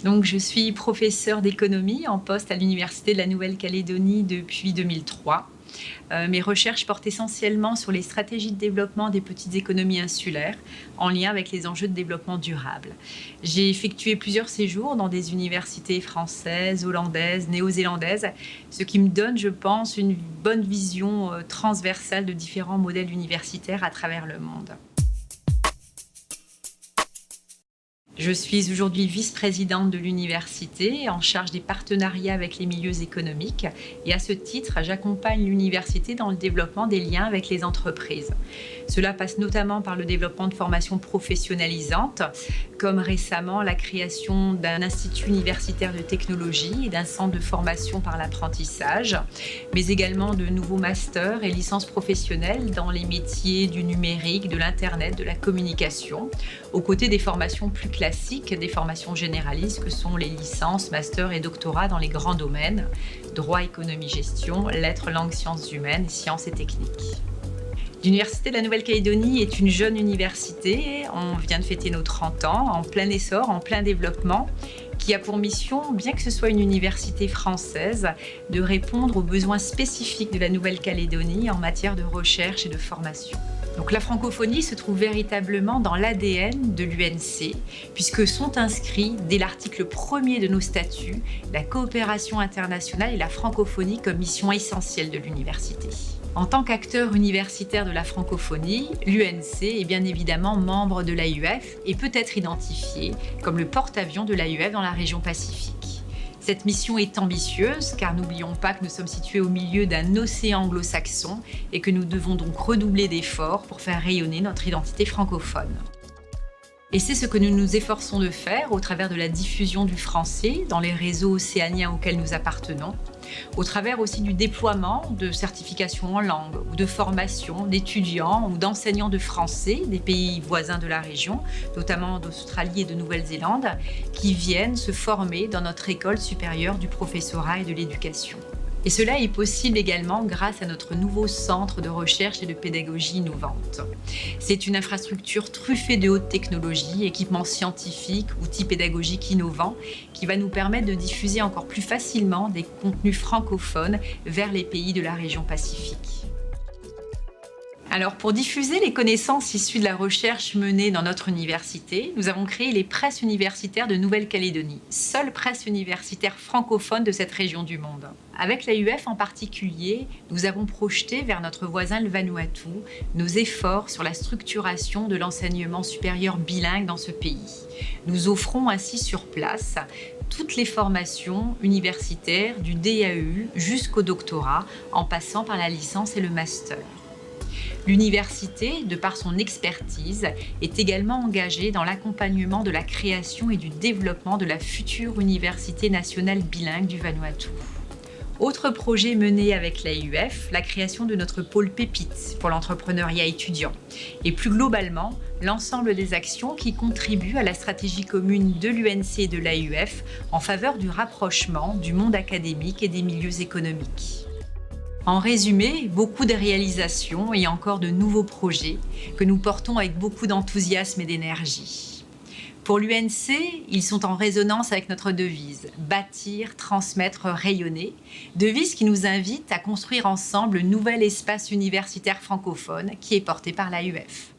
Donc, je suis professeure d'économie en poste à l'Université de la Nouvelle-Calédonie depuis 2003. Mes recherches portent essentiellement sur les stratégies de développement des petites économies insulaires en lien avec les enjeux de développement durable. J'ai effectué plusieurs séjours dans des universités françaises, hollandaises, néo-zélandaises, ce qui me donne, je pense, une bonne vision transversale de différents modèles universitaires à travers le monde. Je suis aujourd'hui vice-présidente de l'université en charge des partenariats avec les milieux économiques et à ce titre, j'accompagne l'université dans le développement des liens avec les entreprises. Cela passe notamment par le développement de formations professionnalisantes, comme récemment la création d'un institut universitaire de technologie et d'un centre de formation par l'apprentissage, mais également de nouveaux masters et licences professionnelles dans les métiers du numérique, de l'Internet, de la communication, aux côtés des formations plus classiques, des formations généralistes que sont les licences, masters et doctorats dans les grands domaines, droit, économie, gestion, lettres, langues, sciences humaines, sciences et techniques. L'Université de la Nouvelle-Calédonie est une jeune université, on vient de fêter nos 30 ans, en plein essor, en plein développement, qui a pour mission, bien que ce soit une université française, de répondre aux besoins spécifiques de la Nouvelle-Calédonie en matière de recherche et de formation. Donc la francophonie se trouve véritablement dans l'ADN de l'UNC, puisque sont inscrits dès l'article 1er de nos statuts la coopération internationale et la francophonie comme mission essentielle de l'université. En tant qu'acteur universitaire de la francophonie, l'UNC est bien évidemment membre de l'AUF et peut être identifié comme le porte-avions de l'AUF dans la région Pacifique. Cette mission est ambitieuse car n'oublions pas que nous sommes situés au milieu d'un océan anglo-saxon et que nous devons donc redoubler d'efforts pour faire rayonner notre identité francophone. Et c'est ce que nous nous efforçons de faire au travers de la diffusion du français dans les réseaux océaniens auxquels nous appartenons, au travers aussi du déploiement de certifications en langue ou de formations d'étudiants ou d'enseignants de français des pays voisins de la région, notamment d'Australie et de Nouvelle-Zélande, qui viennent se former dans notre école supérieure du professorat et de l'éducation. Et cela est possible également grâce à notre nouveau centre de recherche et de pédagogie innovante. C'est une infrastructure truffée de haute technologie, équipements scientifiques, outils pédagogiques innovants qui va nous permettre de diffuser encore plus facilement des contenus francophones vers les pays de la région Pacifique. Alors, pour diffuser les connaissances issues de la recherche menée dans notre université, nous avons créé les presses universitaires de Nouvelle-Calédonie, seule presse universitaire francophone de cette région du monde. Avec l'AUF en particulier, nous avons projeté vers notre voisin le Vanuatu nos efforts sur la structuration de l'enseignement supérieur bilingue dans ce pays. Nous offrons ainsi sur place toutes les formations universitaires du DAEU jusqu'au doctorat, en passant par la licence et le master. L'université, de par son expertise, est également engagée dans l'accompagnement de la création et du développement de la future Université nationale bilingue du Vanuatu. Autre projet mené avec l'AUF, la création de notre pôle Pépite pour l'entrepreneuriat étudiant et plus globalement, l'ensemble des actions qui contribuent à la stratégie commune de l'UNC et de l'AUF en faveur du rapprochement du monde académique et des milieux économiques. En résumé, beaucoup de réalisations et encore de nouveaux projets que nous portons avec beaucoup d'enthousiasme et d'énergie. Pour l'UNC, ils sont en résonance avec notre devise « Bâtir, transmettre, rayonner », devise qui nous invite à construire ensemble le nouvel espace universitaire francophone qui est porté par l'AUF.